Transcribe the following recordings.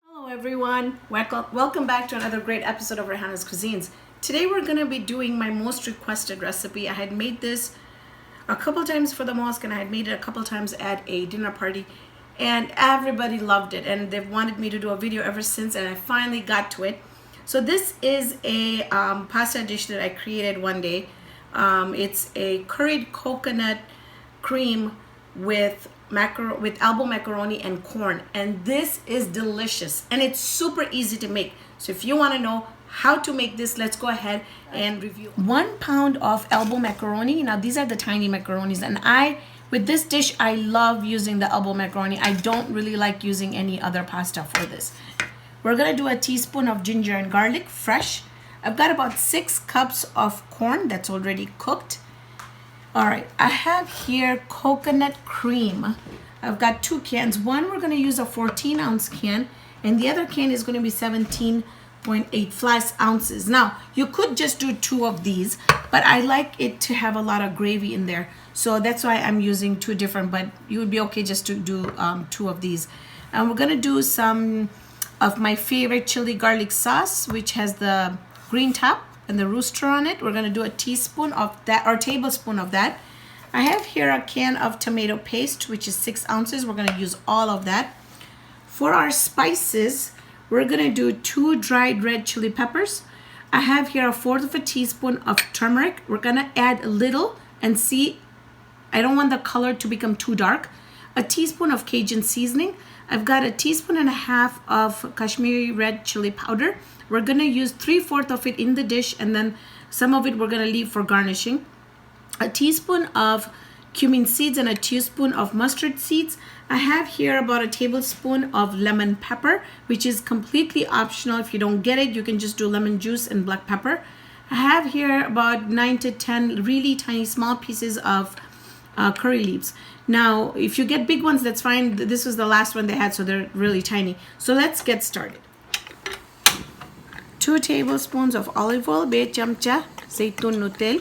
Hello everyone, welcome back to another great episode of Raihana's Cuisines. Today we're going to be doing my most requested recipe. I had made this a couple times for the mosque and I had made it a couple times at a dinner party and everybody loved it and they've wanted me to do a video ever since, and I finally got to it. So this is a pasta dish that I created one day. It's a curried coconut cream with elbow macaroni and corn, and this is delicious and it's super easy to make. So if you want to know how to make this, let's go ahead and review. 1 pound of elbow macaroni. Now these are the tiny macaronis, and with this dish I love using the elbow macaroni. I don't really like using any other pasta for this. We're gonna do a teaspoon of ginger and garlic fresh. I've got about 6 cups of corn that's already cooked. All right, I have here coconut cream. I've got 2 cans. One, we're going to use a 14-ounce can, and the other can is going to be 17.8 ounces. Now, you could just do 2 of these, but I like it to have a lot of gravy in there. So that's why I'm using 2 different, but you would be okay just to do 2 of these. And we're going to do some of my favorite chili garlic sauce, which has the green top and the rooster on it. We're going to do a teaspoon of that, or tablespoon of that. I have here a can of tomato paste, which is 6 ounces. We're going to use all of that. For our spices, we're going to do 2 dried red chili peppers. I have here 1/4 of a teaspoon of turmeric. We're going to add a little and see, I don't want the color to become too dark. A teaspoon of Cajun seasoning. I've got a teaspoon and a half of Kashmiri red chili powder. We're going to use 3/4 of it in the dish, and then some of it we're going to leave for garnishing. A teaspoon of cumin seeds and a teaspoon of mustard seeds. I have here about a tablespoon of lemon pepper, which is completely optional. If you don't get it, you can just do lemon juice and black pepper. I have here about 9 to 10 really tiny small pieces of curry leaves. Now, if you get big ones, that's fine. This was the last one they had, so they're really tiny. So let's get started. 2 tablespoons of olive oil, 2 chamcha zaitun no tel.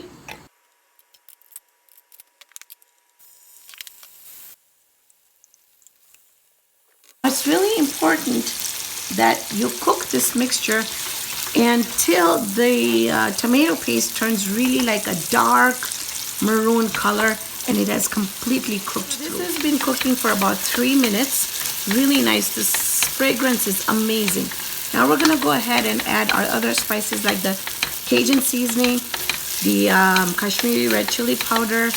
It's really important that you cook this mixture until the tomato paste turns really like a dark maroon color and it has completely cooked through. This has been cooking for about 3 minutes. Really nice. This fragrance is amazing. Now we're going to go ahead and add our other spices like the Cajun seasoning, the Kashmiri red chili powder.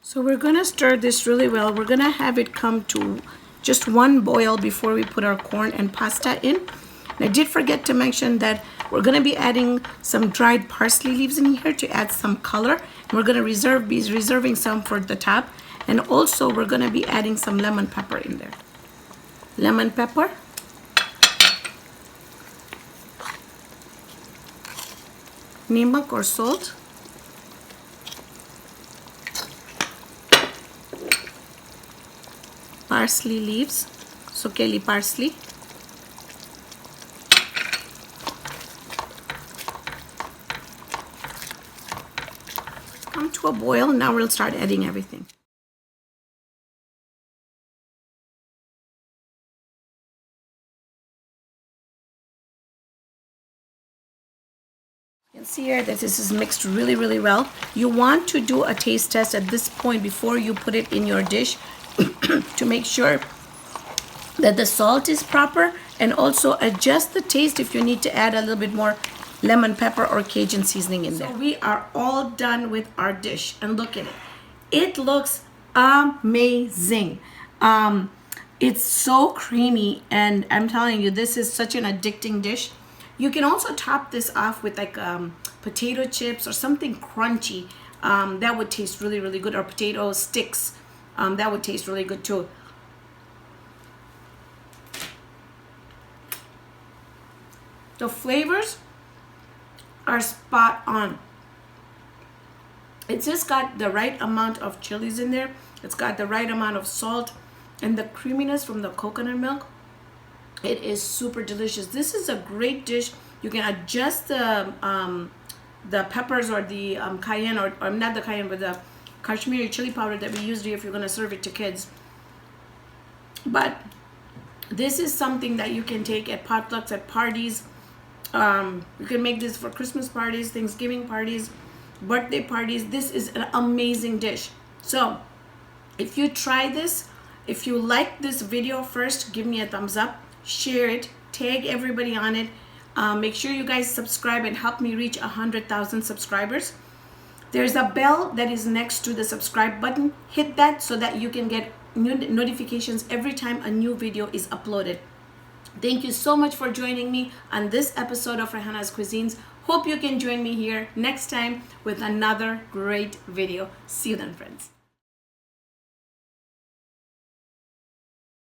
So we're going to stir this really well. We're going to have it come to just 1 boil before we put our corn and pasta in. And I did forget to mention that we're going to be adding some dried parsley leaves in here to add some color. And we're going to be reserving some for the top. And also we're going to be adding some lemon pepper in there. Lemon pepper. Nimak or salt. Parsley leaves. Sukeli parsley. Come to a boil. Now we'll start adding everything. You can see here that this is mixed really, really well. You want to do a taste test at this point before you put it in your dish to make sure that the salt is proper, and also adjust the taste if you need to add a little bit more lemon pepper or Cajun seasoning in there. So we are all done with our dish, and look at it. It looks amazing. It's so creamy, and I'm telling you, this is such an addicting dish. You can also top this off with like potato chips or something crunchy. That would taste really, really good, or potato sticks. That would taste really good too. The flavors are spot on. It's just got the right amount of chilies in there. It's got the right amount of salt and the creaminess from the coconut milk. It is super delicious. This is a great dish. You can adjust the peppers or the cayenne, or not the cayenne, but the Kashmiri chili powder that we use here if you're going to serve it to kids. But this is something that you can take at potlucks, at parties. You can make this for Christmas parties, Thanksgiving parties, birthday parties. This is an amazing dish. So if you try this, if you like this video, first give me a thumbs up, share it, tag everybody on it. Make sure you guys subscribe and help me reach 100,000 subscribers. There's a bell that is next to the subscribe button. Hit that so that you can get new notifications every time a new video is uploaded. Thank you so much for joining me on this episode of Raihana's Cuisines. Hope you can join me here next time with another great video. See you then, friends.